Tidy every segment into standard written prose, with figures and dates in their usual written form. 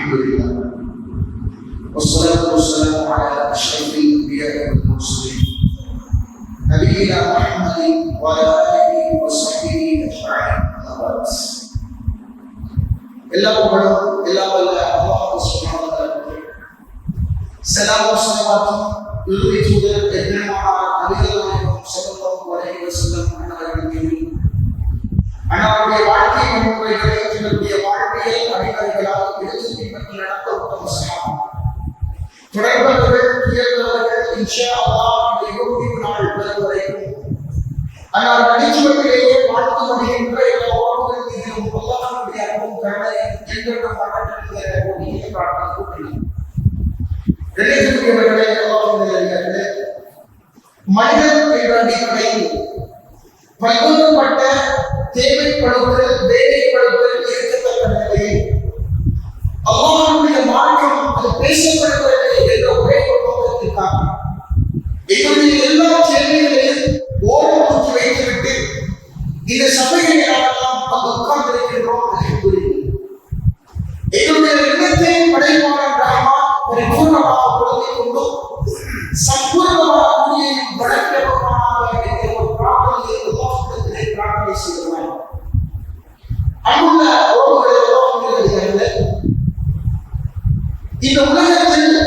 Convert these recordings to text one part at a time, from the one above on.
الحمد لله والصلاة والسلام على أشرف الأنبياء والمرسلين نبينا محمد وعلى آله وصحبه أجمعين. எல்லாம் வல்ல அல்லாஹ் சுப்ஹானஹு வ தஆலா ஸலாமும் ஸலவாத்தும் இறுதி தூதர் பெருமானார் நபிகள் நாயகம் ஸல்லல்லாஹு அலைஹி வஸல்லம் அவர்களின் மீது அன்னாருடைய வாழ்க்கை முன்னுரைகளை தன்னுடைய வாழ்க்கையில் அடிப்படைகளாக எடுத்து பின்பற்றி நடந்த உத்தம சஹாபா தொடர்பவர்கள் உயர்ந்தவர்கள் இன்ஷா அல்லாஹ் இந்த யோகிய நாள் வரும் வரைக்கும் அன்னார் அடிச்சுவட்டிலேயே வாழ்த்து முடிகின்ற எல்லா உறவுகள் மீதும் அல்லாஹ்வுடைய அன்பும் கருணையும் என்றென்றும் மரணத்திலே ஒளியை பிரார்த்தனை கூட்டினார். இளைஞர்களே அல்லாஹ்வுடைய மனிதன் என்ற அடிப்படையில் பல்வேறுபட்ட தேவைப்படுதல் வேலைப்படுதல் இருக்கத்தக்க நிலையில் அல்லாஹ்வுடைய மார்க்கம் அது பேசப்படுகிறது என்ற ஒரே ஒரு நோக்கத்திற்காக எங்களுடைய எல்லா கேள்விகளையும் ஓரம் தூக்கி வைத்துவிட்டு இந்த சபைகளை நாமெல்லாம் அங்கு உட்கார்ந்திருக்கின்றோம். எங்களுடைய எண்ணத்தை படைப்பாளன் ரஹ்மான் பரிபூர்ணமாக பொருந்திக் கொண்டு சம்பூர்ணமாக கூடியையும் வளர்க்கிறவர்களாக என்கிற ஒரு பிரார்த்தனையை உலகத்திலே பிரார்த்தனை செய்கிறார். அங்குள்ள உறவுகளை உலகத்திலே இந்த உலகத்தில்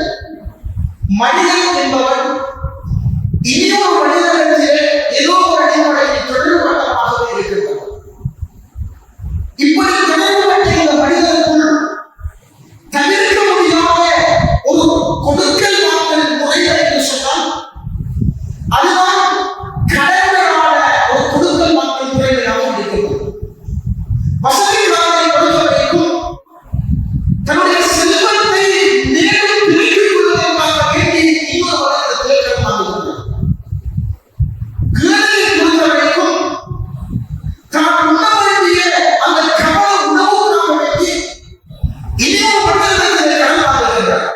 மனிதன் என்பவன் இனியொரு மனிதனிடத்திலே ஏதோ ஒரு அடிப்படையில் தொடர்புள்ளவராகவே இருக்கிறார். இப்படி தொடர்புபட்ட இந்த மனிதனுக்குள் தவிர்க்க முடியாத ஒரு கொடுக்கல் வாங்கல் முறைகள் என்று சொன்னால் அதுதான் கடவுளான ஒரு கொடுக்கல் வாங்கல் முறைகளாக இருக்கிறது. வசதிகளை பொறுத்தவரைக்கும் தன்னுடைய செல்வத்தை நேரில் பிரித்துக் கொள்வதற்காக வேண்டி இன்னொரு வருடத்தில் கடமாகிறது. கிழமை பொறுத்தவரைக்கும் தான் உண்ண வேண்டிய அந்த கவலை உணவுக்காக வேண்டி இன்னொரு வருடத்தில் கடமாகிறார்.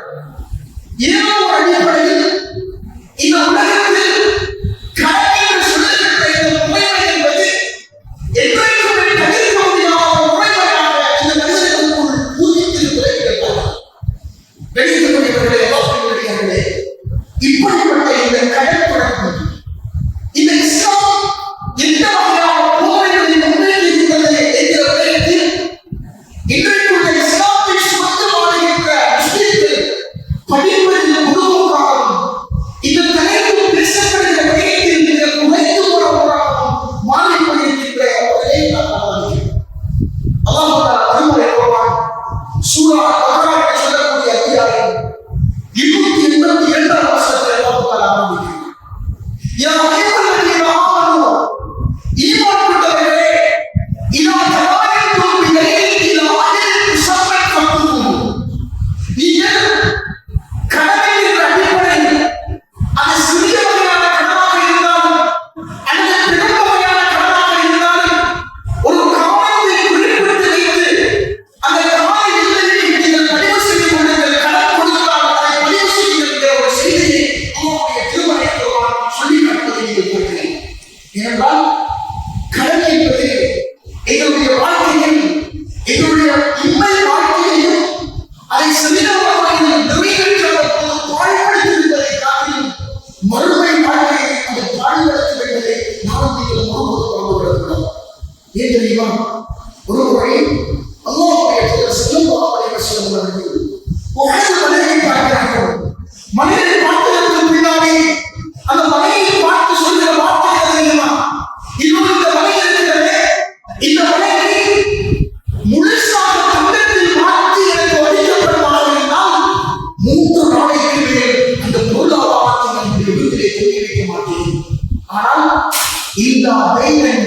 ஏதோ ஒரு அடிப்படையில் இந்த உலகத்தில் கடன் என்று சொல்லப்பட்ட இந்த முறைமை என்பது என்றைக்குமே தவிர்க்க முடியாத முறைமையாக இந்த மனிதர்களுக்குள் பூஜித்து விளைவிக்கிறார். வெளியிடக்கூடியவர்களே எல்லாருடைய இப்படிப்பட்ட இந்த கடன் தொடர்பு இந்த இஸ்லாம் எந்த வகையான போரைகளை முன்னேறியிருக்கிறது என்கிற விடயத்தில் இன்றைக்குள்ள இஸ்லாத்தை சுமந்து வாழ்கின்ற முஸ்லிம்கள் படிப்பதில் முழுவதாகவும் இந்த தலைப்பு பேசப்படுகிற விடயத்தில் மிக குறைந்து போனவராகவும் மாறிக் கொண்டிருக்கின்ற ஒரு நிலையை நாம் காணலாம். அல்லாஹ் தஆலா திருமறை குர்ஆன் சூரா பக்ராவில் சொல்லக்கூடிய அத்தியாயம் 282 வசனத்தில் அல்லாஹ் தஆலா ஆரம்பிக்கிறார். யா அய்யுஹல்லதீன ஆமனூ ஈமான் கொண்டவர்களே இதா தவாயத்தும் பிலைலின் இலா அஜலின் முஸம்மன் ஃபக்துபூஹு. நீங்கள் கடமை என்ற அடிப்படையில் அது சிறிய வகையான கடனாக இருந்தாலும் அல்லது பெரும் வகையான கடனாக இருந்தாலும் ஒரு காலத்தை குறிப்பிட்டு வைத்து அந்த கால எல்லையை நீங்கள் பதிவு செய்து கொள்ளுங்கள். கடன் கொடுத்தால் அதை பதிவு செய்யுங்கள் என்கிற ஒரு செய்தியை அல்லாஹ்வுடைய திருமறை குர்ஆன் சொல்லி காட்டுவதை நீங்கள் பார்க்கிறீர்கள். ஏனென்றால் கடன் என்பது எங்களுடைய வாழ்க்கையில் எங்களுடைய உண்மை வாழ்க்கையையும் அதை சிறிதளவாக நிறைவேற்றுவதற்கு பாழ்படுத்தியிருப்பதை காட்டிலும் மறுமை வாழ்க்கையை அதை பாழ்படுத்தி வைப்பதை நாம் நீங்கள் ஒருபோதும் ஏன் தெரியுமா? ஒரு முறை அல்லாஹ்வுடைய தூதர் ஸல்லல்லாஹு அலைஹி வஸல்லம் அவர்கள் உஹது மலையை பார்க்கிறார்கள். மலையை பார்த்ததற்கு பின்னாடி அந்த மலையை பார்த்து சொல்கிற வார்த்தை என்ன தெரியுமா? இன்னும் இந்த மலை இருக்கிறதே, இந்த மலையை முழுசாக தங்கத்தில் மாற்றி எனக்கு வடிக்கப்படுமாக இருந்தால் 3 நாளைக்கு மேல் அந்த பொருளாதாரத்தை நம்முடைய வீட்டிலே தங்கி வைக்க மாட்டேன். ஆனால் இந்த தைரன்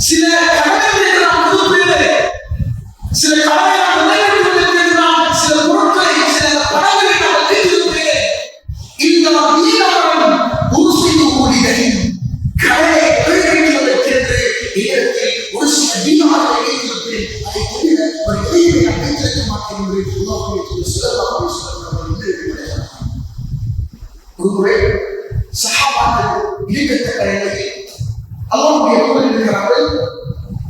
சில கடமைகளை நாம் புதுப்பிப்பேன், சில கடமைகளை நாம் நிறைவேற்றுவதற்கு நாம் சில பொருட்களை சில பணங்களை நாம் வைத்திருப்பேன். இந்த வீரன் உருசித்து கூடியதையும் கடனை நிறைவேற்றுவதற்கென்று நேரத்தில் ஒரு சில வீரர்களை வைத்திருப்பேன். அதை தவிர ஒரு இடையை நான் வைத்திருக்க மாட்டேன் என்று அல்லாஹ்வுடைய ஸல்லல்லாஹு அலைஹி வஸல்லம் அவர்கள் ஒரு முறை சஹாபாக்கள் இருக்கத்தக்க நிலையில் அல்லாஹ்வுடைய தூதர் இருக்கிறார்கள்.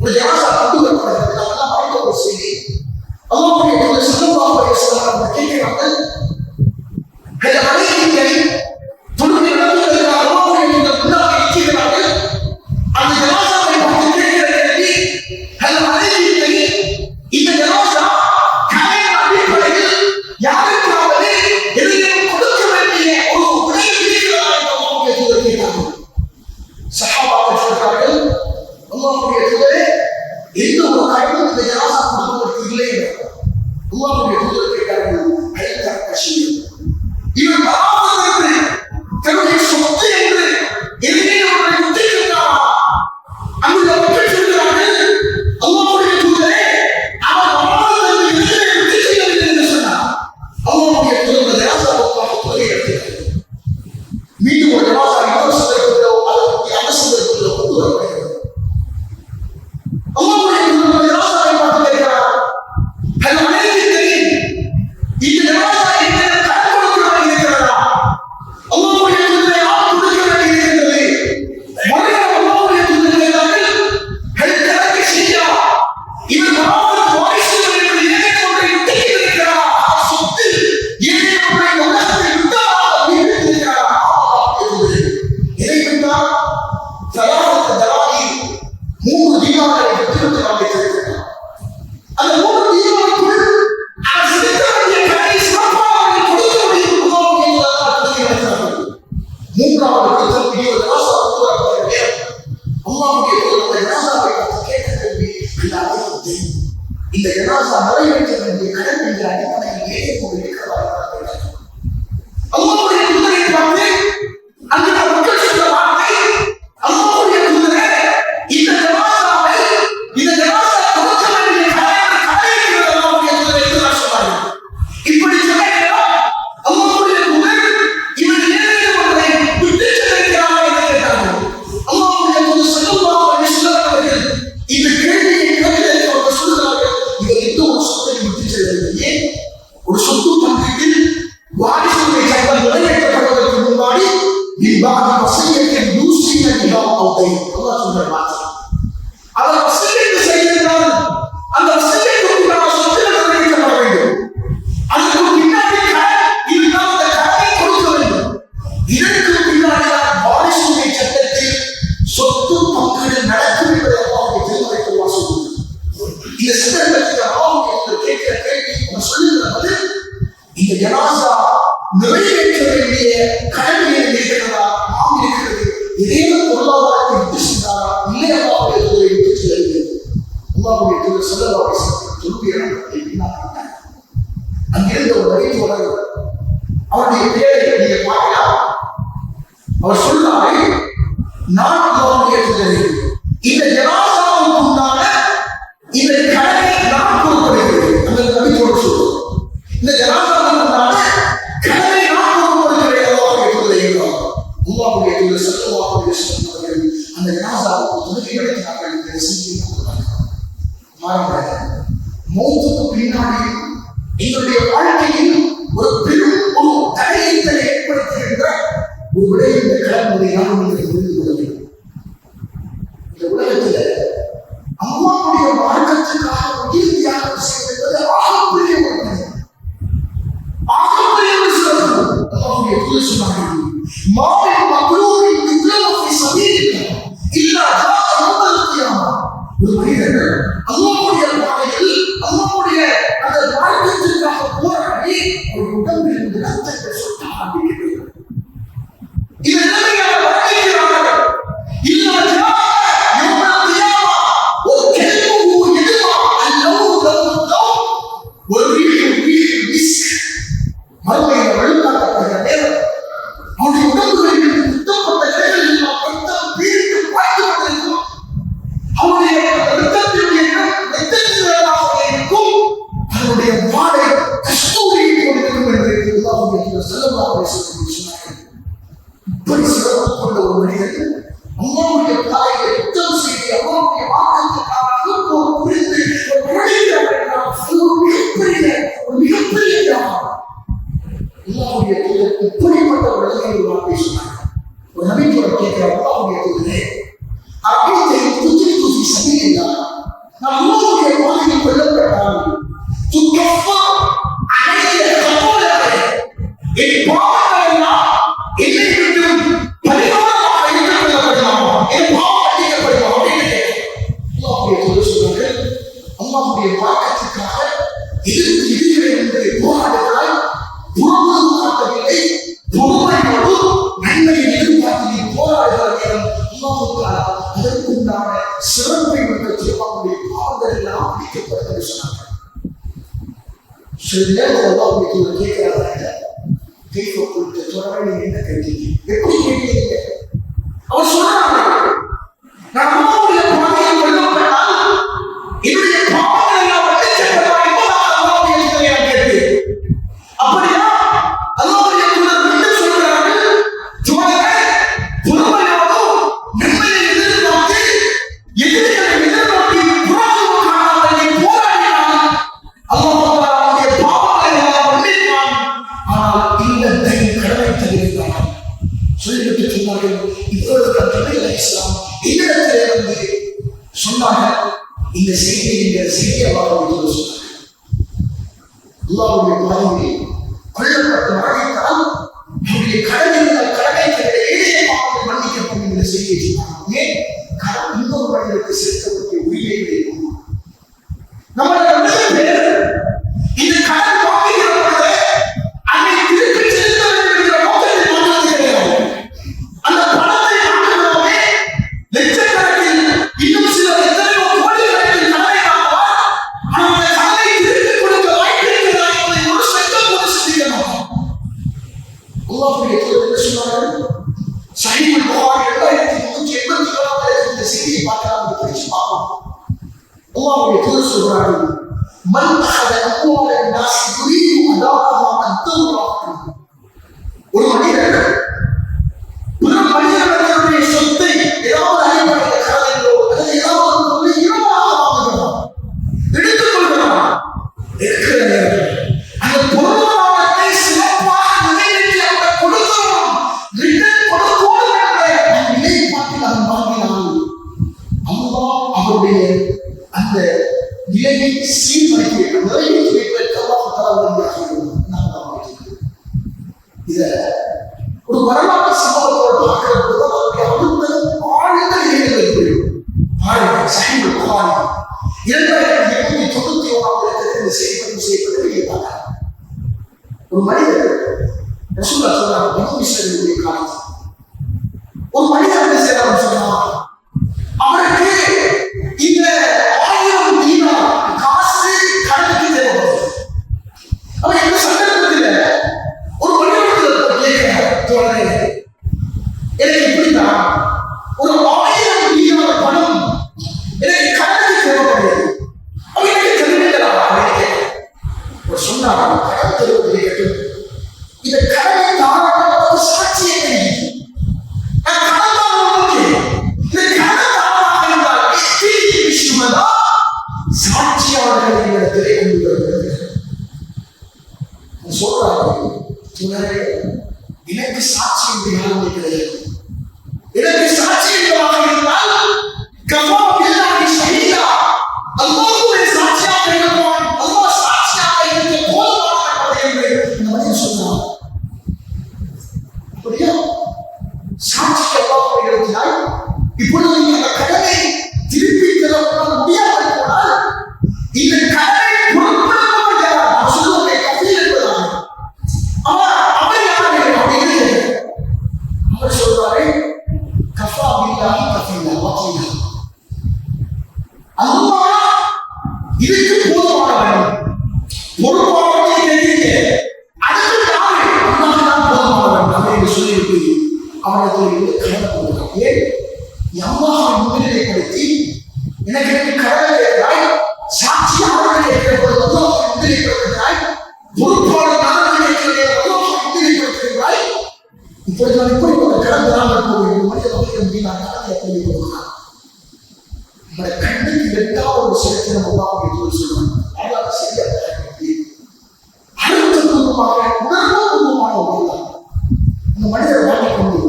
ஒரு ஜனாசா கொண்டு வரப்படுகிறது. நம்மெல்லாம் மறைந்த ஒரு செய்தி. சஹாபாக்கள் சொல்றார்கள், அல்லாஹ்வுடைய தூதரே, எந்த ஒரு கடவுள் இந்த ஜனாஸா குடும்பத்திற்கு இல்லை என்றார். அல்லாஹ்வுடைய தூதர் கேட்டார்கள், ஐயா கஷீர், இவர் பராமரித்து தன்னுடைய சொத்து என்று எதிரே அவரை முத்திருக்கிறாரா? அங்குள்ள மக்கள் சொல்கிறார்கள், அல்லாஹ்வுடைய தூதரே, அவர் பராமரித்து எதிரே முத்திருக்கவில்லை என்று சொன்னார். அல்லாஹ்வுடைய தூதர் ஜனாஸாவுக்காக தொகை எடுத்தார். மீண்டும் ஒரு ஜனாஸா இன்னொரு சந்தர்ப்பத்திலோ அல்லது அந்த சந்தர்ப்பத்திலோ கொண்டு வரப்படுகிறது. அல்லாஹ்வுடைய தூதர் ஜனாஸாவை பார்த்து கேட்கிறார், அது அனைத்து தெரியும், இந்த ஜனாஸா என்ன கடன் கொடுக்க வேண்டியிருக்கிறதா? அல்லாஹ்வுடைய தூதரை யார் கொடுக்க வேண்டியிருக்கிறது? மறுநாள் அல்லாஹ்வுடைய தூதர் கேட்டார்கள், அது கணக்கு செய்யா, இவர் பராமரித்து வாரிசுகள் என்று ஏதேனும் ஒன்றை விட்டுவிட்டிருக்கிறாரா? சொத்து ஏதேனும் ஒன்றை உலகத்தில் விட்டதாக விட்டிருக்கிறாரா? எதை விட்டால் சலாசத்து தலாலி 3 தீனார்களை விட்டு காண்பித்திருக்கிறார். அந்த 3 தீனாருக்குள் அவர் செலுத்த வேண்டிய கடனை சிறப்பாக அவர்கள் கொடுக்க முடியும் என்பதாக கொடுத்து வைத்தார்கள். 3வது குற்றம் இனி ஒரு ஜனாஸா கொண்டு வரப்படுகிறது. அல்லாஹ்வுடைய தூதர் ஜனாஸாவை பார்த்து கேட்ட கேள்வி, இந்த ஜனாஸா நிறைவேற்ற வேண்டிய கடன் என்ற அடிப்படையில் ஏதேனும் இருக்கிறதா? அல்லாஹ்வுடைய தூதரை பார்த்து அந்த மக்கள் சொல்ற வார்த்தை, அல்லாஹ்வுடைய தூதரே, இந்த ஜனாஸாவை இந்த ஜனாஸா கொடுக்க வேண்டிய கடை இருக்கிறது அல்லாஹ்வுடைய தூதரை என்று சொன்னார்கள். இப்படி சொன்ன அல்லாஹ்வுடைய தூதர் இவர் ஏதேனும் ஒன்றை விட்டு சென்றிருக்கிறாரா என்று கேட்டார்கள். அல்லாஹ்வுடைய தூதர் ஸல்லல்லாஹு அலைஹி வஸல்லம் அவர்கள் இந்த கேள்வியை கேட்டதற்கு அவர்கள் சொல்கிறார்கள், இவர் எந்த ஒரு சொத்தையும் விட்டு செல்லவில்லை. ஏன்? ஒரு சொத்து பங்கீட்டில் வாரிசுரிமை சட்டம் நிறைவேற்றப்படுவதற்கு முன்னாடி இவ்வாறு வசியத்தில் யூசிய நிலம் அவுதை அல்லாஹ் சொல்ற வார்த்தை. அவர் வசியத்து செய்திருந்தால் அந்த வசியத்துக்குண்டான சொத்துக்கள் நிறைவேற்றப்பட வேண்டும். அதுக்கு பின்னாடி இருந்தால் அந்த கடனை கொடுக்க வேண்டும். இதற்கு பின்னாடிதான் வாரிசுரிமை சட்டத்தில் சொத்து பங்கீடு நடக்கும் என்பதை அல்லாஹ்வுடைய திருமறைக்கு அல்லாஹ் சொல்லுகிறார். இந்த சந்தர்ப்பத்தில் அல்லாஹ் கேட்கிற கேள்வி அவர் சொல்லுகிறது, இந்த ஜனாஸா நிறைவேற்ற வேண்டிய கடமை இருக்கிறதா? ஆம் இருக்கிறது. ஏதேனும் பொருளாதாரத்தை விட்டு சென்றாரா? இல்லை, அல்லாஹ்வுடைய தூதரை விட்டு செல்லவில்லை. அல்லாஹ்வுடைய தூதர் ஸல்லல்லாஹு அலைஹி வஸல்லம் தொழுகையாளர்களை பின்னாடிட்டார். அங்கிருந்த ஒரு வழித்தோழர், அவருடைய பேரை நீங்க பார்க்கலாம், அவர் சொல்றாரு, நான் அல்லாஹ்வுடைய தூதரே, இந்த ஜனாஸாவுக்கு உண்டான இந்த கடனை நான் கொடுக்கிறேன். அந்த வழித்தோழர் சொல்றார், இந்த ஜனாஸாவுக்கு உண்டான கடனை நான் கொடுக்கிறேன் அல்லாஹ்வுடைய தூதரே என்றார். அல்லாஹ்வுடைய தூதர் ஸல்லல்லாஹு அலைஹி வஸல்லம் அவர்கள் அந்த ஜனாஸாவுக்கு தொழுகை நடத்தினார்கள். இந்த செய்தியை மாறாக மௌத்துக்கு பின்னாடி எங்களுடைய வாழ்க்கையில் ஒரு பெரும் ஒரு தடையத்தை ஏற்படுத்துகின்ற ஒரு விடயம் இந்த கடன்முறை நாம் புரிந்து கொள்ள வேண்டும். இந்த உலகத்தில் அல்லாஹ்வுடைய மார்க்கத்துக்காக உயிர் தியாகம் செய்வது ஆகப்பெரிய ஒரு பணி, ஆகப்பெரிய ஒரு சிறப்பு. அல்லாஹ்வுடைய தூதர் சொன்னார்கள், மாமின் மக்ரூரின் யுக்லமு ஃபீ ஸபீலில்லாஹ் இல்லா ஜாஅ யௌமல் கியாமah. ஒரு மனிதன் அல்லாஹ்வுடைய பாதையில் அல்லாஹ்வுடைய அந்த மார்க்கத்திற்காக போராடி ஒரு உடம்பில் இருந்து ரத்தத்தை சொட்ட ஆரம்பிக்கிறது. இது நிலைமையாக வர்ணிக்கிறார்கள். இல்லா ஜாஅ யௌமல் கியாமah ஒரு கல்புஹு யதுமா அல்லஹு தௌ ஒரு ரீஹு மிஸ்க். மறுமையில் வழிகாட்டப்படுகிற நேரம் அவருடைய உடம்புகளில் குத்தப்பட்ட இடங்கள் எல்லாம் ரத்தம் பீரிட்டு பாய்ந்து கொண்டிருக்கும். அவருடைய ரத்தத்தினுடைய ரத்தத்தினராக இருக்கும். அவருடைய வாடை கஸ்தூரியை கொண்டிருக்கும் என்று அல்லாஹ்வுடைய ஸல்லல்லாஹு அலைஹி வஸல்லம் சொன்னார்கள். இப்படி சிறப்பு கொண்ட ஒரு மனிதன் அல்லாஹ்வுடைய பாதையை யுத்தம் செய்து அல்லாஹ்வுடைய மார்க்கத்துக்காக ஒரு புரிந்து ஒரு பணியாளர் என்றால் அது ஒரு மிகப்பெரிய தியாகம். அல்லாஹ்வுடைய தூதர் இப்படிப்பட்ட ஒரு நிலையை வார்த்தை சொன்னார். ஒரு நபித்தோடு கேட்கிறார், அல்லாஹ்வுடைய தூதரே, அர்ப்பணத்தை துதித்து ஃபீ ஸபீலில்லாஹ், நான் அல்லாஹ்வுடைய பாதையில் கொல்லப்பட்டால் துக்கஃபா அலைய கபூலஹு, என் பாவங்கள் எல்லாம் என்னை விட்டு பரிகாரமாக எடுத்துக்கொள்ளப்படுமா, என் பாவம் மன்னிக்கப்படுமா அப்படின்னு அல்லாஹ்வுடைய தூதர் சொன்னார்கள், அல்லாஹ்வுடைய மார்க்கத்துக்காக எதிர்த்து இருக்கிறேன் என்பதை போராடுகிறாய், புறமுதுகு காட்டவில்லை, பொறுமையோடு நன்மையை எதிர்பார்த்து நீ போராடுகிற நேரம் அல்லாஹ் சில நேரத்தில் அல்லாஹ்வுடைய கேட்கிறாங்க, கைஃப குல்த, தொடர்பு நீங்க என்ன கேட்டீங்க, எப்படி கேட்டீங்க? அவர் சொல்றாங்க, நான் அல்லாஹ்வுடைய பாதையில் கொல்லப்பட்டால் என்னுடைய பாவங்கள் எல்லாம் மன்னிக்கப்பட்டால் என்பதாக அல்லாஹ்வுடைய நான் கேட்டேன். அப்படியா? அல்லாஹ்வுடைய தூதர் மீண்டும் சொல்கிறார்கள், தோழரே, பொறுமையோடும் நன்மையை எதிர்பார்த்து எதிரிகளை எதிர்நோக்கி புறமுதுகு காணாமல் நீ போராடினால் அல்லாஹ் தஆலாவுடைய பாவங்களை எல்லாம் மன்னிப்பான். ஆனால் இந்த கடமை தருகிறான். சொல்லிவிட்டு சொன்னார்கள், இப்பொழுது நபி அலைஹிஸ்ஸலாம் என்னிடத்திலே வந்து சொன்னார்கள், இந்த செய்தியை நீங்கள் செய்தியாக சொன்னார்கள். அல்லாஹ்வுடைய பாதையில் கொல்லப்பட்டு மரணித்தால் அவருடைய கடமை ஏழைய பாவத்தை மன்னிக்கப்படும் என்ற செய்தியை சொன்னார்கள். ஏன்? கடன் இன்னொரு மனிதனுக்கு செலுத்தக்கூடிய உயிரை வைக்கும். நம்மளோட நிறைய பேர் இந்த கடன் வாங்குகிற பொழுது அதை திருப்பி செலுத்த வேண்டும் என்கிற நோக்கத்தை மாற்றுவது கிடையாது. அந்த பணத்தை வாங்குகிறோமே லட்சக்கணக்கில், இன்னும் சிலர் எத்தனையோ கோடிக்கணக்கில் கடனை வாங்குவார். ஆனால் அந்த கடனை திருப்பி கொடுக்க வாய்ப்பு இருக்கிறதா என்பதை ஒரு சட்டம் கூட சிந்திக்க மாட்டோம். அல்லாஹ்வுடைய தூதர் என்ன சொன்னார்கள்? சஹீஹ் புகாரி 2387 இந்த செய்தியை பார்க்கலாம், படிச்சு பார்ப்போம். அல்லாஹ்வுடைய தூதர் சொல்றார்கள், மன் அஹத அம்வால الناس يريد أداءها عن ضرورة. ஒரு மனிதர் பிற மனிதர்களுடைய சொத்தை ஏதாவது அடிப்படையில் கடனிலோ அல்லது ஏதாவது ஒரு பொருளை இரவாக வாங்குகிறார், எடுத்துக் கொள்கிறார். இருக்கிற நேரத்தில் அந்த பொருளாதாரத்தை சிறப்பாக நிறைவேற்றி அந்த கொடுக்கிறோம் ரிட்டர்ன் கொடுக்கணும் என்ற நிலைப்பாட்டில் அவன் வாங்கினான். அல்லாஹ் அவருடைய அந்த நிலையை சீர்படுத்தி நிறைவேற்றி வைப்பதற்கு அல்லாஹ் தஆலா இத ஒரு வரலாற்று சம்பவத்தோடு பார்க்கிறது அவருடைய அழுத்தம் ஆழ்ந்த நிலையில் ஏற்படும். பாருங்க, சஹீஹ் புகாரி 2891 இந்த செய்தி செய்யப்பட்டு வெளியிட்டாங்க. ஒரு மனிதர் ரசூலுல்லாஹ் சொல்றாங்க, பனு இஸ்ராயீலுடைய காலத்தில் ஒரு மனிதர் என்ன செய்யறான்னு சொன்னா, அவருக்கு இந்த 1000 தீனார் காசு கடனுக்கு தேவைப்படுது. அவர் எந்த சந்தர்ப்பத்தில் ஒரு மனிதர்கள் கேட்கிறார், தோழரே, எனக்கு இப்படிதான் ஒரு 1000 தீனார் பணம் எனக்கு கடனுக்கு தேவைப்படுது, அவர் எனக்கு தெரிவிக்கலாம் அப்படின்னு ஒரு சொன்னார். கடன் தருவதை கேட்டு இந்த கடனை தாராளமாக சாட்சியை தெரியும். நான் கடன் தாராளமாக இந்த கடன் தாராளமாக இருந்தால் விஷயம்தான் சாட்சியாளர்கள் இடத்திலே கொண்டு வருகிறது. சொல்றாங்க, எனக்கு சாட்சி என்று யாருமே கிடையாது. எனக்கு சாட்சி என்றாக இருந்தால் கஃபா பில்லாஹி ஷஹீதா, அல்லாஹ்வுடைய சாட்சியாக இருப்பான், அல்லாஹ் சாட்சியாக இருக்க போதுமானது என்று இந்த மனிதன் சொன்னார். அப்படியா? சாட்சிக்கு அல்லாஹ் எழுதினாய். இப்பொழுது நீங்க அந்த கடனை திருப்பி தர முடியாமல் போனால் இந்த கடனை பொருட்படுத்தவும் யார்? நான் சொல்லுவதை கஃபீல் என்பதாக. அவர் யாரு அப்படின்னு அவர் சொல்றாரு, கஃபா பில்லாஹி கஃபீலா வகீலா, அல்லாஹ் இதுக்கு போதுமானவன், பொறுப்பானவனை கேட்கிறீங்க, அதுக்கு யாரு? அல்லாஹ் தான் போதுமானவன் அப்படின்னு சொல்லிவிட்டு அவனுக்கு கடனை கொடுக்கிறான். ஏன்? அல்லாஹ்வை முன்னிலைப்படுத்தி எனக்கு கடனை கேட்கிறாய், சாட்சியாக கேட்கிற பொழுது அல்லாஹ்வை முன்னிலைப்படுத்துகிறாய், பொறுப்பாளர் கேட்கிறேன் அல்லாஹ்வை முன்னிலைப்படுத்துகிறாய். இப்பொழுது நான் இப்படிப்பட்ட கடன் தராமல் போகிறேன். மனித வகையில் நான் கடனை எப்படி கொடுக்கிறான்? நம்முடைய கண்ணுக்கு எட்டாத ஒரு சரித்திரம் அல்லாஹ்வுடைய தூதர் சொல்றாங்க. அல்லாஹ் சரியாக அழுத்தபூர்வமாக உணர்வுபூர்வமான ஒரு அந்த மனிதரை வாங்கிக் கொண்டு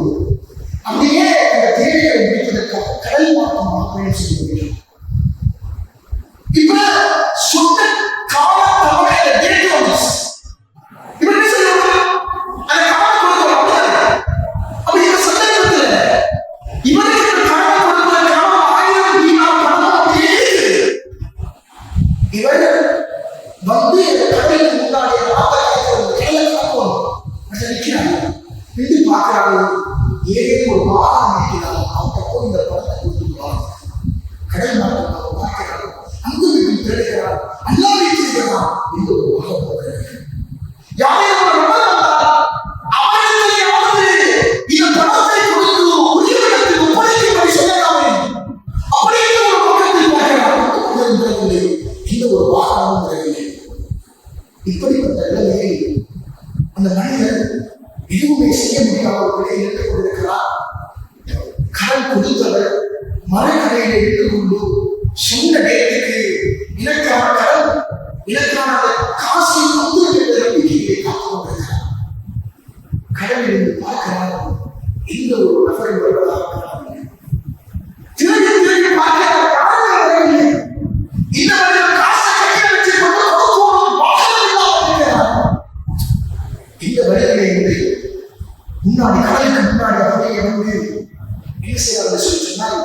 அப்படியே அந்த தேவையை முடிப்பதற்காக கடல் மாற்றமாக பயணம் செய்ய முடியும். இப்ப சொந்த கால தவறையில டேட் நோட்டீஸ் இப்ப என்ன செய்யணும்? அந்த கால கொடுக்கணும். அப்படி இந்த சந்தர்ப்பத்தில் இவருக்கு கால கொடுப்பதற்காக 1000 தீனார் பணம் அப்படியே இருக்குது. இவர் வந்து இந்த கடலுக்கு முன்னாடி நிற்கிறாங்க. நின்று பார்க்கிறாங்க, ஏதோ ஒரு வாகனம் நிற்கிறாங்க. அவங்க போய் இந்த பணத்தை கொடுத்துருவாங்க. கடல் இப்படிப்பட்ட நிலையை அந்த மனிதன் எதுவுமே செய்ய முடியாத ஒரு நிலையில் இருந்து கொண்டிருக்கிறார். கடன் கொடுத்தவர் மரக்கரையில இருந்து கொண்டு சொந்த நேரத்துக்கு இலக்கான கடன் இலக்கான காசை வந்து என்ற நம்பிக்கையை காத்துக் கொண்டிருக்கிறார். கடலில் இருந்து பார்க்கிறார், எந்த ஒரு நபரை வருவதாக தேடி தேடி பார்க்கிறார், யாருமே வரவில்லை. இந்த மனிதன் காசை கையில் வச்சு கொண்டு வாகனம் இல்லாமல் இருக்கிறார். இந்த வழிகளை முன்னாடி கடலுக்கு முன்னாடி அப்படியே வந்து என்ன செய்யறாரு சொல்லி சொன்னால்,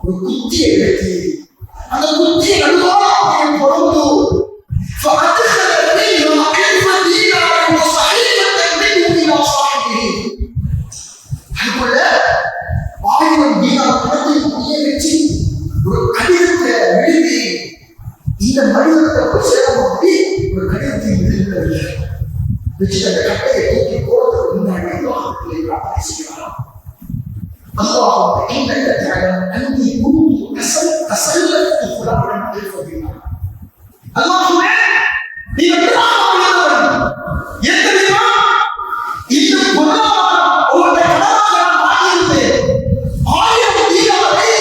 ஒரு குத்தியை எடுத்து அந்த குத்தியை நடுவாக பொறுத்து அதுக்குள்ள 1000 தீனார் பணத்தை புரிய வச்சு ஒரு கடிதத்தை எழுதி இந்த மனிதத்தை சேரம் அப்படி ஒரு கடிதத்தை எழுதவில்லை வச்சு அந்த கட்டையை தூக்கி போறதுக்கு முன்னாடி செய்யலாம். اللهم انك تعلم اني كنت تسلفت فلانا الف دينار. اللهم நீங்க பிராமணன் என்ன தெரியுமா, இந்த பொருளாதாரம் உங்களுடைய கடனாக நான் வாங்கியிருந்தேன். 1000 தீனாரை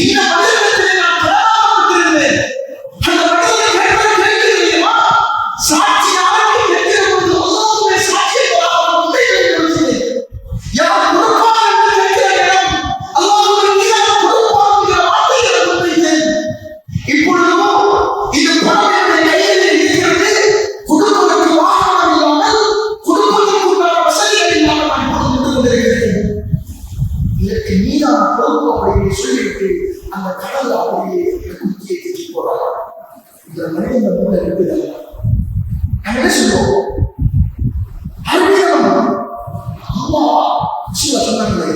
இந்த மனிதனிடத்தில் நான் கடனாக கொடுத்திருந்தேன். அந்த மனிதனை கேட்கிறீர்களா, சாட்சி யாருக்கு கேட்கிற பொழுது அல்லாஹ்வுடைய சாட்சியை நான் உண்மையை சொல்கிறேன். யார் சொல்லிவிட்டு அந்த கடல் அப்படியே குத்தியை தூக்கி போறாங்க. இந்த மனிதன் மூல இருக்குது என்ன சொல்லுவோம், அம்மா சொன்னாங்களே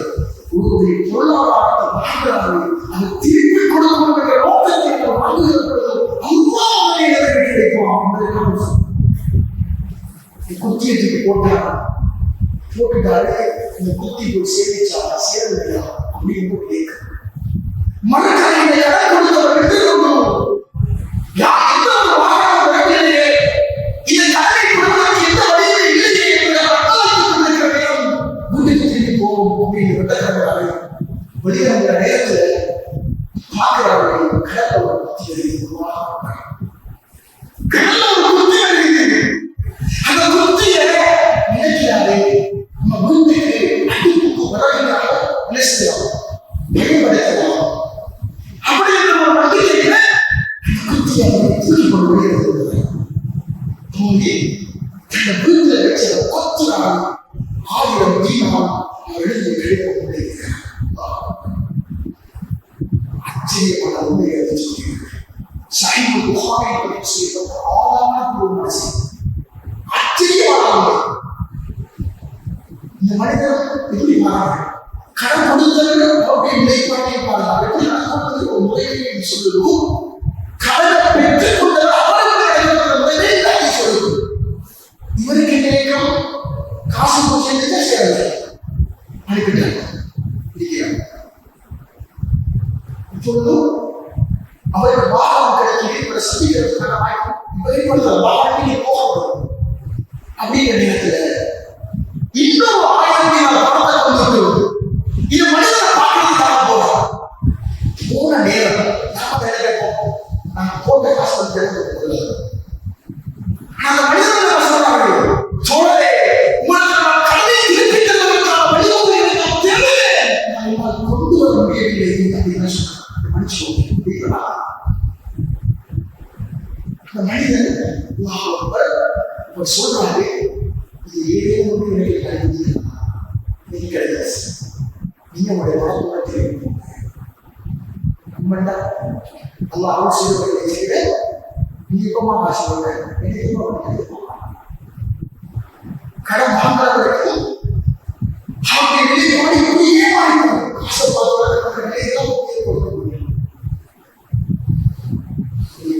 உங்களுடைய பொருளாதாரத்தை வாங்குறாங்க, அது திருப்பி கொடுக்கணும் என்ற நோக்கத்தை கிடைக்கும். குத்தியை தூக்கி போட்டுட்டாரு. இந்த குத்தி போய் சேமிச்சா சேரலையா அப்படின்னு கேட்க மறுக்கரையில கடன் கொடுத்தவர் எடுத்துக்கொண்டோம். எந்த ஒரு வாகனம் வரவில்லையே, இந்த கடனை கொடுப்பதற்கு எந்த வழியும் இல்லையே என்ற அர்த்தத்துக்கு கொண்டிருக்கிற நேரம் வீட்டுக்கு திரும்பி போகும் அப்படின்னு விட்டகிறாரு. வெளியிற நேரத்தில் பார்க்கிறார்கள் கடல்ல ஒரு குத்தி எழுதியிருக்கிறார். கடல்ல ஒரு குத்தி எழுதியிருக்கு. அந்த குத்தியை நினைக்கிறாரு நம்ம வீட்டுக்கு அடிப்புக்கு வரவில்லை என்ன செய்யலாம், மேம்படுத்தலாம் அப்படி என்ற ஒரு நம்பிக்கையில குத்தியை தூக்கி கொண்டு வெளியே தூங்கி அந்த வீட்டில் வச்ச கொத்துறால் 1000 தீனார் எழுதி கிடைக்க முடியிருக்கிறார். ஆச்சரியமான உண்மையை சொல்கிறேன். சஹீஹ் புகாரி பற்றி செய்யப்பட்ட ஆழமான ஒரு மனசு ஆச்சரியமான உண்மை. இந்த மனிதன் எப்படி மாறாங்க, கடன் கொடுத்தவர்கள் அவருடைய நிலைப்பாட்டை பாருங்கள். எப்படி நடக்கிறது ஒரு முறையை சொல்லுவோம், கடனை பெற்றுக் கொண்டவர் அவர்களுடைய முறையை தாக்கி சொல்லுவோம். இவருக்கு நினைக்கும் காசு போச்சு செய்யாது அனுப்பிட்டாங்க. இப்பொழுது அவருக்கு வாகனம் கிடைக்கிறது, இவரை சந்திக்கிறதுக்கான வாய்ப்பு இவரை பொறுத்த வாகனத்திலே போகப்படும். அப்படிங்கிற நேரத்தில் இன்னொரு 1000 தீனார் பணத்தை கொண்டு இது மனிதனை பார்க்கறதுக்காக போறோம். போன நேரம் நாம நினைப்போம், நாங்க போட்ட காசு தெரிந்து அந்த மனிதர்கள் சொல்றாங்க, சோழரே உங்களுக்கு நான் கடனை திருப்பி தருவதற்கான வழிமுறை எனக்கு தெரியும், நான் கொண்டு வர முடியவில்லை அப்படின்னு சொன்னாங்க. மனுஷன் அந்த மனிதன் சொல்றாரு, இது ஏதேனும் ஒன்று எனக்கு கிடையாது, நீங்க கிடையாது, நீங்க உங்களுடைய வாழ்க்கை உண்மைண்டா அல்ல அவசியம் செய்த நீக்கமா காசு கடன் வாங்குறவருக்கு அவருடைய நிலையோடு இப்படியே மாறிடும். காசை பார்க்கிறவர்கள் நிலையெல்லாம் கொடுக்க முடியும்.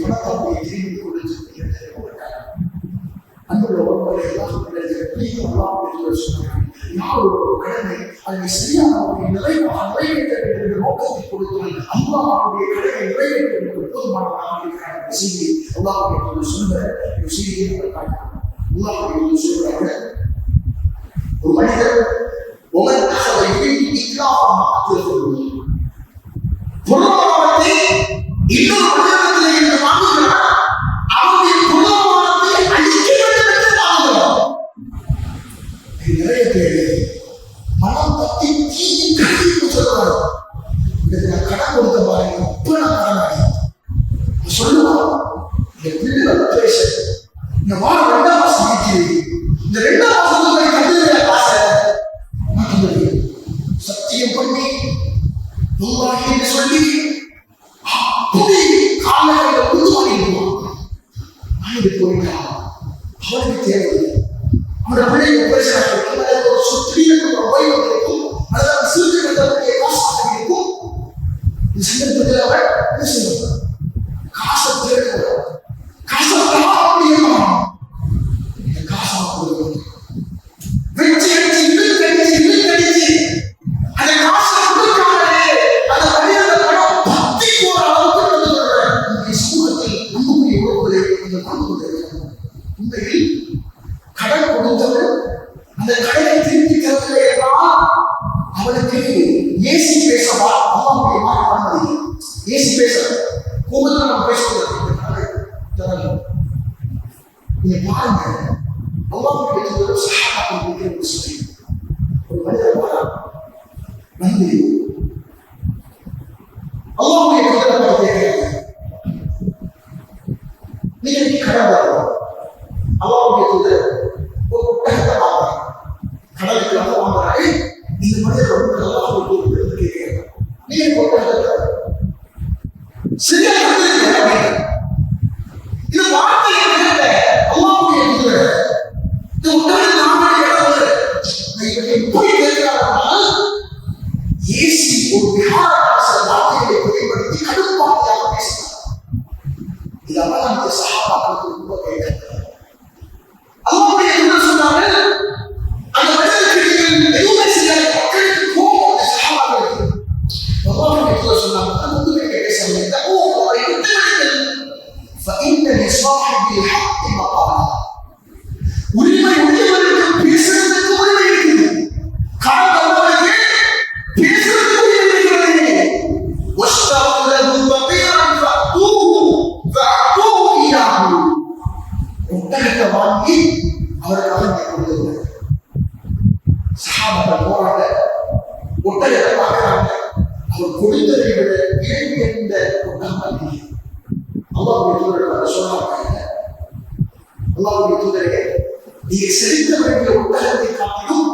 பணத்தை அப்படியே திரும்பி கொண்டு அன்புள்ள ஒருவரை எல்லாம் சொன்னாங்க, யார் ஒரு கடனை அதை சரியான நிறைவேற்ற வேண்டும் என்ற நோக்கத்தை கொடுத்து அல்லாஹ்வுடைய கடமை நிறைவேற்ற போதுமானதாக இருக்கிற செய்தி அல்லாஹ்வுடைய சொல்ற ஒரு செய்தியை அல்லாஹ்வுடைய சொல்றாங்க. ஒரு மனிதர் பொருளாதாரத்தை இன்னொரு மனிதத்தில் இருந்து வாங்குகிறார். அவருடைய பொருளாதாரத்தை அழிக்க வேண்டும் என்று வாங்குகிறார். நிறைய பேர் மனம் தட்டி தீயை கழிவு சொல்லுவார். இதுக்கு நான் கடன் கொடுத்த பாருங்க, இப்ப நான் கடனாடி சொல்லுவான். இந்த பிள்ளைகள் பேச இந்த வாரம் 2ஆம் மாசம் ஆகிடுது. இந்த 2ஆம் மாசத்துல கண்டுகிற காசை சத்தியம் பண்ணி என்று சொல்லி அப்படி காலையில உருவாகிடுவான். போயிட்டா அவனுக்கு தேவையில்லை. அவருடைய பிள்ளைக்கு பேசுறாங்க ஒரு சுற்றிலும் ஓய்வு கிடைக்கும். அதாவது சிறுத்தை காசு இருக்கும். சந்தர்ப்பத்தில் அவர் என்ன செய்வார்? காசை தேடுவார். காசை முடியுமா? இந்த காசை வெற்றி அடிச்சு இழுக்கடிச்சு அந்த காசை கொடுக்காமலே அந்த மனிதன பணம் பத்தி போற அளவுக்கு சமூகத்தில் அன்புக்குரிய உறவுகளை அந்த கொண்டு கொண்டிருக்கிறார். உண்மையில் கடன் கொடுத்தவர் அந்த கடனை திருப்பி தரவில்லை என்றால் அவனுக்கு ஏசி பேசவா அம்மாவுடைய அனுமதி. ஏசி பேச கோபத்தில் நம்ம பேசுவது நீங்க பாருங்க. அல்லாஹ்வுடைய தூதர் சஹாபாக்கள் சொல்லி ஒரு மனிதர் வந்து அல்லாஹ்வுடைய தூதரை பார்த்து கேட்கிறாங்க, நீங்க கடன் தரணும். அல்லாஹ்வுடைய தூதர் ஒரு ஒட்டகத்தை பார்த்தாங்க. கடலுக்கு வந்து வாங்குறாரு. இந்த மனிதர் வந்து அல்லாஹ்வுடைய தூதர் கேட்கிறாங்க, நீங்க ஒட்டகத்தை சரியா இது வார்த்தை கேட்ட அல்லாஹ்வுடைய தூதர் இந்த ஒட்டகத்தை எப்படி கேட்கிறார்கள்? ஏசி ஒரு விகாரமான வார்த்தைகளை வெளிப்படுத்தி கடுப்பாட்டியாக பேசினார். இதெல்லாம் அந்த சஹாபாக்களுக்கு ரொம்ப கேட்கிறார். அல்லாஹ்வுடைய தூதர் சொன்னார்கள், அந்த மனிதருக்கு எதுவுமே செய்யாத மக்களுக்கு கோபம் அந்த சஹாபாக்களுக்கு. அல்லாஹ்வுடைய தூதர் சொன்னாங்க, ஒன்றுமே பேசவில்லை. فإن لصاحب الحق مقالا. உரிமை உடையவருக்கு பேசுறதுக்கு உரிமை இருக்குது. கடன் தந்தவருக்கு பேசுறதுக்கு உரிமை இருக்கிறது. واشتروا له بقيعا فأعطوه إياه. ஒட்டகத்தை வாங்கி அவருக்காக கொடுத்தாங்க. சஹாபாக்கள் போறாங்க, ஒட்டகத்தை பார்க்கறாங்க. அவர் கொடுத்ததை விட ஏன் எந்த ஒட்டகம் அல்லாஹ்வுடைய தூதர் சொன்னாங்க, அல்லாஹ்வுடைய தூதரே, நீங்க செலுத்த வேண்டிய ஒட்டகத்தை காட்டிலும்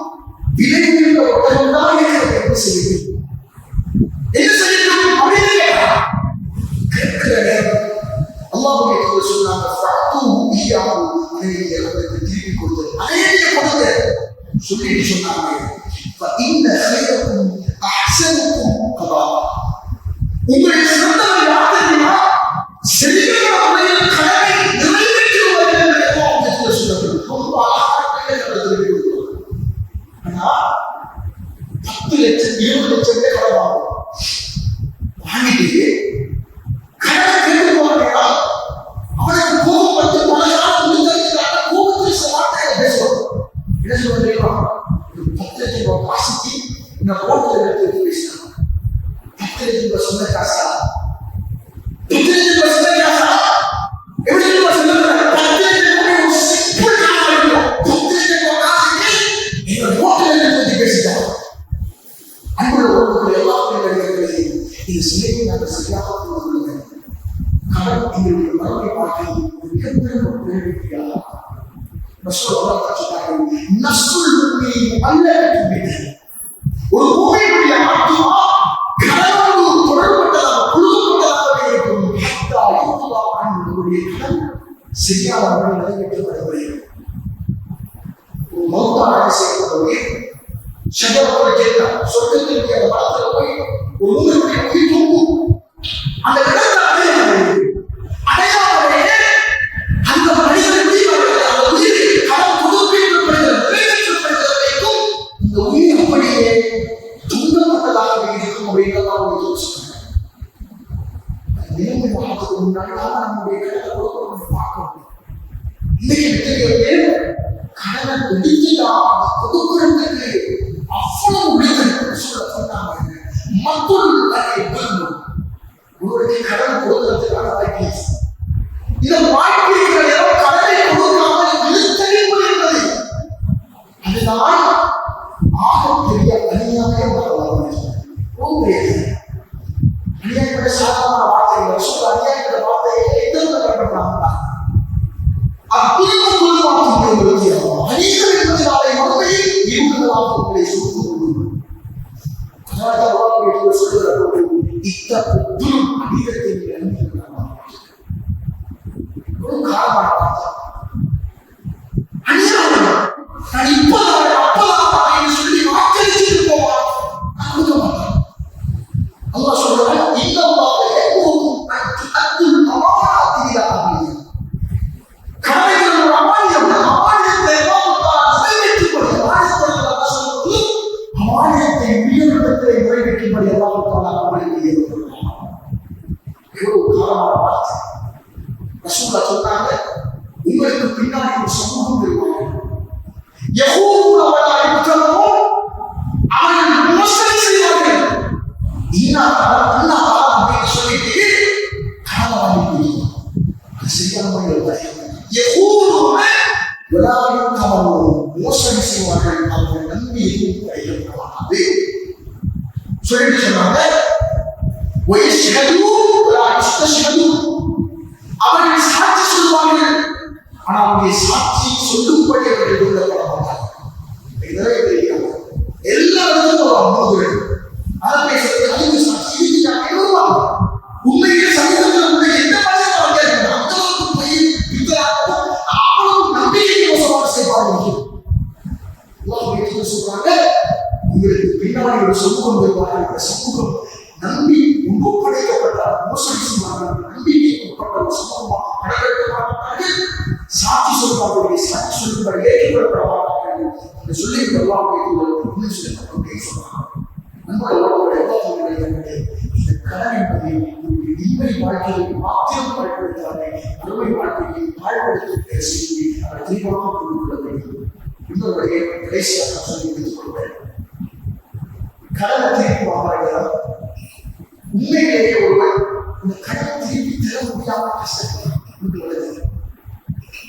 விலை உயர்ந்த ஒட்டகம் தான் இருக்கிறது. என்ன செய்யுது? என்ன செய்யணும்? அப்படின்னு கேட்கிற நேரம் அல்லாஹ்வுடைய தூதர் சொன்னாங்க, அதை நீங்க அவருக்கு திருப்பி கொடுத்து அதையே கொடுங்க சொல்லிட்டு சொன்னாங்க, உங்களுடைய சிறந்தவர் யார் தெரியுமா? செல்லுகிற முறையில் கடனை நிறைவேற்றுவது என்று சொல்லப்படும். ரொம்ப அழகாக திருப்பி கொடுக்கிறோம். ஆனா 10 லட்சம் 20 லட்சம் பேர் கடன் வாங்கிட்டு கடனை கேட்டு போறாங்க. அவனுக்கு கோபம் வந்து பல காலம் முடிஞ்சிருக்கிறாங்க. கோபத்தில் சில வார்த்தைகளை பேசுவாங்க. என்ன சொல்ல தெரியுமா? 10 லட்சம் ரூபாய் காசுக்கு இந்த கோபத்தில் எடுத்து பேசினாங்க. 10 லட்சம் ரூபாய் சொந்த காசா? 10 லட்சம் ரூபாய் சொந்த காசா? எப்படி ரூபாய் சொல்லுங்க? 10 லட்சம் ரூபாய் ஒரு சிம்பிள் காசா இருக்கும். 10 லட்சம் ரூபாய் காசுக்கு இந்த கோபத்தில் எடுத்து பேசிட்டாங்க. அன்புள்ள உறவுகள் எல்லாருமே இது சிலையை நாங்கள் சரியாக புரிந்து கொள்ள வேண்டும். கடன் எங்களுடைய மரபை பார்த்து மிகப்பெரிய ஒரு கேள்வியாக ஒரு பூமியினுடைய ஆத்மா கடனோடு தொடர்பட்டதாக புழுகப்பட்டதாக இருக்கும். கடன் சரியான முறையில் நிறைவேற்றப்படவில்லை. ஒரு மௌத்தான செய்யப்படவில்லை. சகோதரர் கேட்டார், சொர்க்கத்திற்கு அந்த மரத்தில் போய் ஒரு ஊருடைய உயிர் தூக்கும். அந்த இடத்தை அடையாளமே அந்த மனிதனுடைய அந்த உயிரை கடன் கொடுக்கப்படுகிற நிறைவேற்றப்படுகிற வரைக்கும் இந்த உயிர் அப்படியே வாழ்றதுக்கு முன்னாடி நாம நம்முடைய கடனை கொடுக்கணும் பார்க்கணும். இன்னைக்கு எத்தனையோ பேர் கடனை கொடுத்துதான் கொடுக்கிறதுக்கு அவ்வளவு உழைப்பு சொன்னாங்க. மக்கள் உங்களுடைய கடன் கொடுக்கிறதுக்கான வாய்ப்பு இந்த வாழ்க்கைகளை கடனை கொடுக்காமல் இழுத்தறிய முடியாது. அதுதான் ஆகப்பெரிய அநியாயம். அநியாயப்பட்ட சாதாரண வார்த்தைகள் சொல்ல அநியாயப்பட்ட வார்த்தையை எதிர்த்து பயன்படுறாங்க. அத்தீர்வு அநீதம் என்பதனாலே மறுமையில் இருபதாக உங்களை சொல்லிக் கொள்ளும். சொல்லுகிற இத்தப்பும் அநீதத்தை ஒரு காரணமாக நான் இப்பதான் அப்பதான் சொல்லி வாக்களிச்சுட்டு போவான். நான் கொடுக்க மாட்டேன். அல்லாஹ் சொல்றான், இன்னல்லாஹ் யஅமுருக்கும் அன் துஅத்துல் அமானாத்தி கடமைகள் ஒரு அமானியம். அமானியத்தை அமானியத்தை உயர்விடத்தை நிறைவேற்றும்படி அல்லாஹ் தஆலா அமானியத்தை ஏற்படுத்தினார். எவ்வளவு காலமான வார்த்தை. ரசூலுல்லாஹ் சொன்னாங்க, உங்களுக்கு பின்னாடி ஒரு சமூகம் இருப்பாங்க. யஹூது அவலா யுக்தமூன், அவர்கள் மோசடி செய்வார்கள். அப்படின்னு சொல்லிட்டு காலவாணி அது செய்யாமல் மோசடி செய்வார்கள். அவர்கள் நம்பி சொல்லிட்டு சொன்னாங்க, அவர்கள் சாட்சி சொல்வார்கள், ஆனால் அவருடைய சாட்சி சொல்லும்படி அவர்கள் கொள்ளப்பட மாட்டார்கள். நிறைய தெரியாது. எல்லாருக்கும் ஒரு அனுபவம் அதை பேசுறது அறிவு சாட்சி உண்மையிலே சமீபத்தில் எந்த மனிதன் அந்த அளவுக்கு போய் அவ்வளவு நம்பிக்கை மோசமாக செய்வார்கள். சொல்றாங்க, உங்களுக்கு பின்னாடி ஒரு சமூகம் இருப்பார்கள். இந்த சமூகம் நம்பி ஒப்படைக்கப்பட்ட மோசடி செய்வார்கள். நம்பிக்கைப்பட்ட ஒரு சமூகமாக கடைபிடிக்கப்பட்டார்கள். சாட்சி சொல்வார்கள். சாட்சி சொல்லும்படி ஏற்றுக்கொள்ளப்பட மாட்டார்கள். இந்த சொல்லி சொல்றாங்க. இந்த கடன் என்பதை இன்மை வாழ்க்கையை மாத்திரம் பயன்படுத்தாதே, அறுவை வாழ்க்கையை பாழ்படுத்த செய்தி அதை தீவிரமாக கொண்டு கொள்ள வேண்டும். இன்னொரு கடைசியாக சொல்லி எடுத்துக் கொள்வேன். கடனை திருப்பி வாங்குகிறார். உண்மையிலேயே ஒருவர் இந்த கடனை திருப்பி தர முடியாமல் கஷ்டப்படுகிறார்.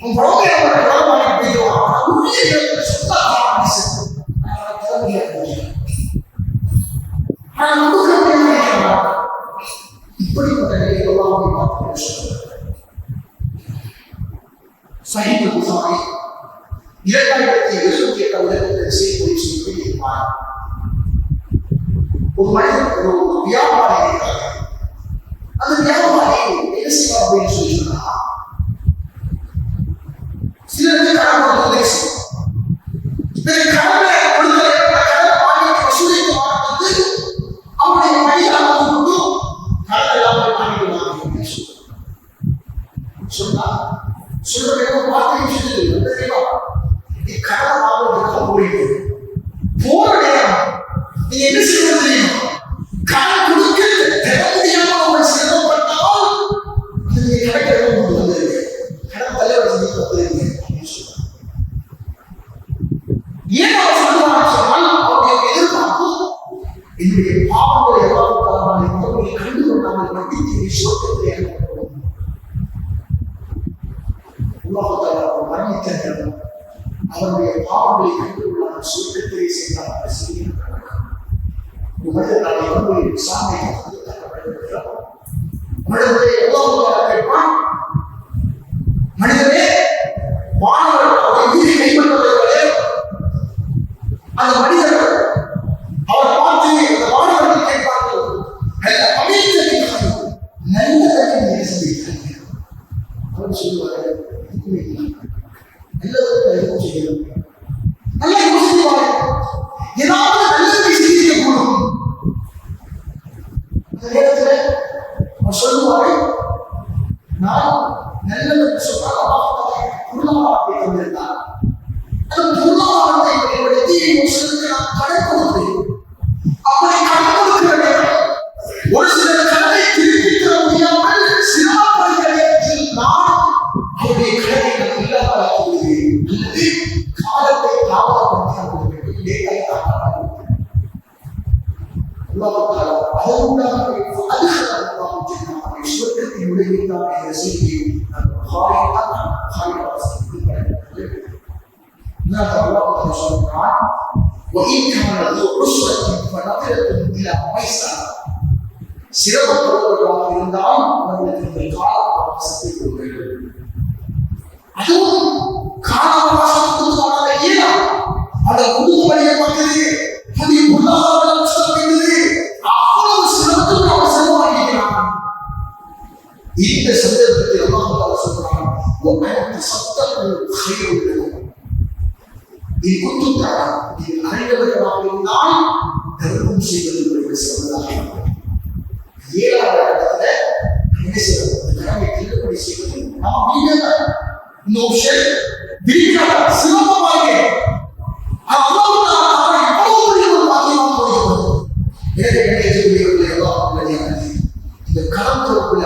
உன் குழந்தைய கடன் வாங்கி போயிடுவான். தர முடியாது. இப்படிப்பட்ட நிலையை சஹீஹ் புகாரி 2078 செய்தி ஒரு மனிதன் ஒரு வியாபாரி இருக்கிறார். அந்த வியாபாரி என்ன செய்வார் அப்படின்னு சொல்லி சொன்னா, சிலருக்கு கடன் கொடுத்து கடனை கொடுத்த கடனை வாங்கி வசூலித்து வாங்குறது அவருடைய பணியாக கொடுக்கும். கடன் இல்லாமல் வாங்கிடுவாங்க அப்படின்னு சொன்னா சொல்ற வார்த்தை தெரியுமா, நீ கடன் வாங்குறதுக்கு போயிட்டு போற நேரம் நீ என்ன செய்வது தெரியுமா, கடன் கொடுக்க தர முடியாம அவங்க சிரமப்பட்டால் அது நீங்க கணக்கு கொண்டு வந்துருங்க, கடன் தலைவர் செஞ்சு வந்துருங்க அப்படின்னு சொல்றாங்க. ஏன் அவர் சொல்லுவாங்க சொன்னால் அவருடைய எதிர்பார்ப்பு என்னுடைய பாவங்களை எவ்வாறு தரமான கண்டு கொண்டாமல் மத்திய விசுவத்தை உலகத்தால் மரணித்த அவருடைய பாவங்களை கண்டுள்ளான சுருக்கத்தை செய்தார். மனிதனாக அவருடைய விசாரணை மனிதனுடைய உலகத்தால் கேட்பான், மனிதனே மாணவர் அவரை மீறி கைப்பற்றுவதே அந்த மனிதர் அவர் பார்த்து அந்த மாணவர்கள் கேட்பார்கள், நல்லதை சந்திக்கிறார்கள். அவர் சொல்லுவார்கள், நல்லதும் செய்யணும், நல்ல யோசிப்பார்கள், ஏதாவது நல்லதை சிந்திக்கக்கூடும். அந்த நேரத்தில் அவர் சொல்லுவார்கள், நான் நல்லது சொன்னால் பொருளாதாரத்தை தந்திருந்தார், அந்த பொருளாதாரத்தை பயன்படுத்தி சிலருக்கு நான் கடன் கொடுத்தேன். அப்படி கடன் கொடுக்கிற நேரம் ஒரு சிலர் கடனை திருப்பி தர முடியாமல் சில தெரிவித்தார் என்ற செய்தியை சொல்கிறான். சிரமப்படுவர்களாக இருந்தால் அவர்களுக்கு காலவகாசத்தை கொடுங்கள். அதுவும் காலவகாசத்துக்கு வராத ஏன் அந்த குடும்ப வழியை பார்த்தது அது பொருளாதார கஷ்டப்பட்டது அவ்வளவு சிரமத்துக்கு அவர் செலவாகிறான். இந்த சந்தர்ப்பத்தில் அல்லாஹ் சொல்றான் அறிந்தவர்களாக இருந்தால் தர்மம் செய்வது சிறந்ததாக. ஏழாவது இடத்துல என்ன செய்வது கடமை திருப்படி செய்வது நாம் இந்த விஷயம் விரிவாக சிறப்பாக இந்த கடம்புக்குள்ள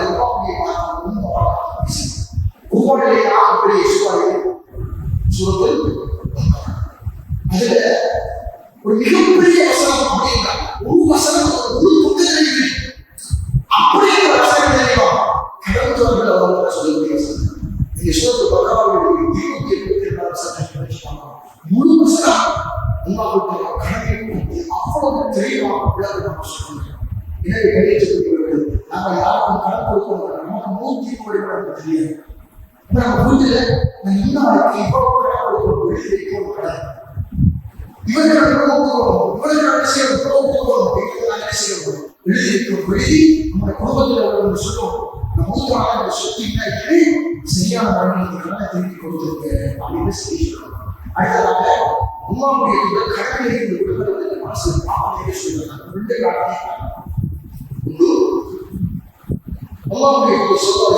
அதுல ஒரு மிகப்பெரிய வசனம் அப்படின்னா ஒரு வசனம் ஒரு புத்தகம் அப்படியே ஒரு வசனம் தெரியுமா கடந்தவர்கள் அவர்கள் சொல்லக்கூடிய வசனம். நீங்க சொல்றது பகவானுடைய 282 முழு வசனம் உங்களுடைய கடமைக்கு அவ்வளவு தெளிவாக விளக்கம் சொல்லுங்க. எனவே வெளியேற்றப்படுகிறது நாம யாருக்கும் கடன் கொடுக்க நமக்கு 100 தெரியாது. நம்ம புரிஞ்சல இந்த வாழ்க்கை இவ்வளவு கடன் கொடுக்கணும் வெளியே கடை இவர்கள் நம்ம குடும்பத்தில் சொல்லுவோம் சரியான மரணத்துக்காக திருப்பி கொடுத்திருக்கு அப்படின்னு சொல்லி அடுத்ததாக அம்மாவுடைய கடனை கொடுக்கிறது மனசு சொல்றாங்க. அம்மாவுடைய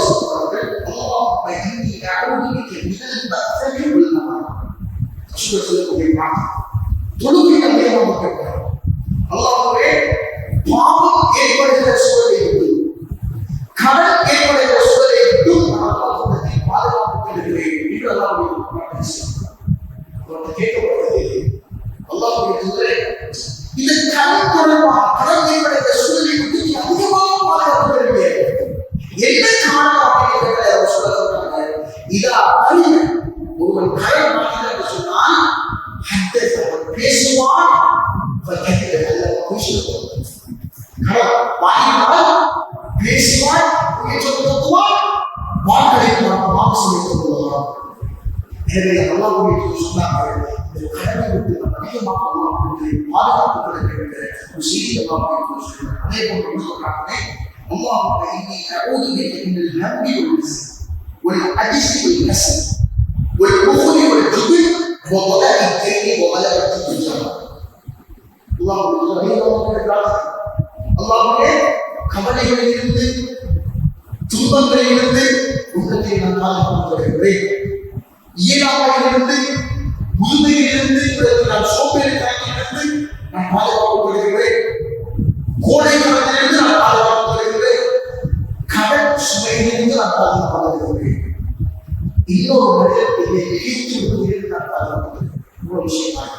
சொல்றார்கள் தொழுகை அதிகமாக கேட்கிறார். அல்லாஹ்வே பாவம் ஏற்படுகிற சூழலை விட்டு கடன் ஏற்படுகிற சூழலை விட்டு அல்லாஹ்வுடைய பாதுகாப்பு இருக்கிறேன் என்று அல்லாஹ்வுடைய கேட்கப்படுகிறது. அல்லாஹ்வுடைய தூதரே இந்த கடன் தொடர்பாக கடன் ஏற்படுகிற சூழலை விட்டு நீ அதிகமாக பாதுகாப்பு என்ன காரணமாக சொல்றாங்க. இதா அறிவு ஒருவன் கடன் வாங்கினார் என்று சொன்னால் பேசுவான் பேசுவான் வாக்களை எனவே அல்லாஹ்வுடைய சொன்னார்கள் இந்த கடனை விட்டு அதிகமாக பாதுகாப்பு கிடைக்கின்ற ஒரு செய்தி அல்லாஹ்வுடைய சொன்னார். அதே போன்று சொல்றாங்க அல்லாஹ்வுடைய இன்னி அஊது பிக மினல் ஹம்மி வல் அஜ்ஸி வல் கஸல் வல் புக்லி வல் ஜுபன் وضلاء الدين وغلبة الرجال. அல்லாஹ்வுடைய கவலைகளிலிருந்து துன்பங்களிலிருந்து உலகத்தை நான் பாதுகாக்கிறேன். இயலாமையிலிருந்து முதுமையிலிருந்து நான் சோம்பேறித்தனத்திலிருந்து நான் பாதுகாக்கப்படுகிறேன். கோடைக்காலத்திலிருந்து நான் பாதுகாக்கப்படுகிறேன். கடன் சுமையிலிருந்து நான் பாதுகாக்கப்படுகிறேன். இன்னொரு மனிதத்தை இணைத்து விடுவதில் நான் பாதுகாக்கிறேன். இவ்வளவு விஷயமாக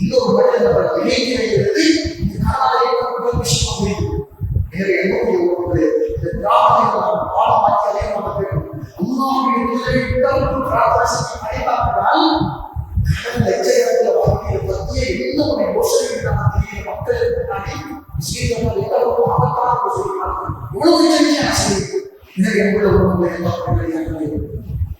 இன்னொரு மனிதன் நம்ம இணைக்கிறது விஷயமாக இருக்கு. எனவே என்னுடைய உறவுகளே இந்த பிரார்த்தனை நாம் பாடமாக்கி அதிகமாக வேண்டும். அல்லாஹ்வுடைய முதலில் பிரார்த்தனை அடைந்தால் கடன் லட்சக்கணக்கில் வாழ்க்கையை பற்றிய எந்த ஒரு யோசனையும் நாம் தெரிய மக்களுக்கு நானே விஷயங்கள் எவ்வளவு ஆபத்தாக சொல்கிறார்கள். இவ்வளவு எச்சரிக்கையான செய்தி. எனவே என்னுடைய உறவுகளை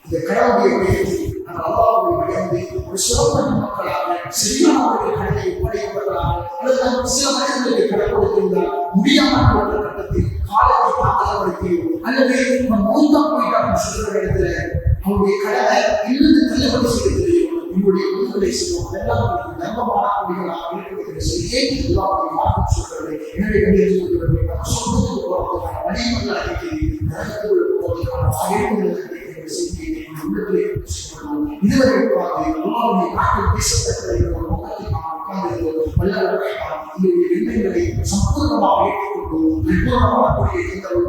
இந்த கடவுளுடைய பேச்சு நான் அல்லாஹ்வை பயந்து ஒரு சிறந்த மக்களாக சரியானவர்கள் கடனை ஒப்படைப்பவர்களாக அல்லது சில மனிதர்களுக்கு கடன் கொடுத்திருந்தால் முடியாமல் கட்டத்தில் காலத்தை தாக்கப்படுத்தியோ அல்லது மௌத்தா போயிட்டார் சொல்ற இடத்துல அவருடைய கடனை இருந்து தள்ளுபடி செய்யறது என்னுடைய உண்மைகளை செய்வோம். அதெல்லாம் தர்மமான குடிகளாக இருக்கிற செய்தியை அல்லாஹ்வுடைய வாக்கு சொல்றது. எனவே நம்ம சொந்தத்துக்கு போறதுக்கான வழிமுறைகள் அளிக்கிறது. நரகத்துக்குள்ள போவதற்கான வாய்ப்புகள் இதுவரை அல்லாஹ்வுடைய நாட்டில் பேசப்பட்ட நோக்கத்தை நாம் உட்கார்ந்திருந்தோம். வல்லவர்கள் எண்ணங்களை சம்பூர்ணமாக ஏற்றுக்கொண்டு நிர்மூலமாகக்கூடிய இந்த ஒரு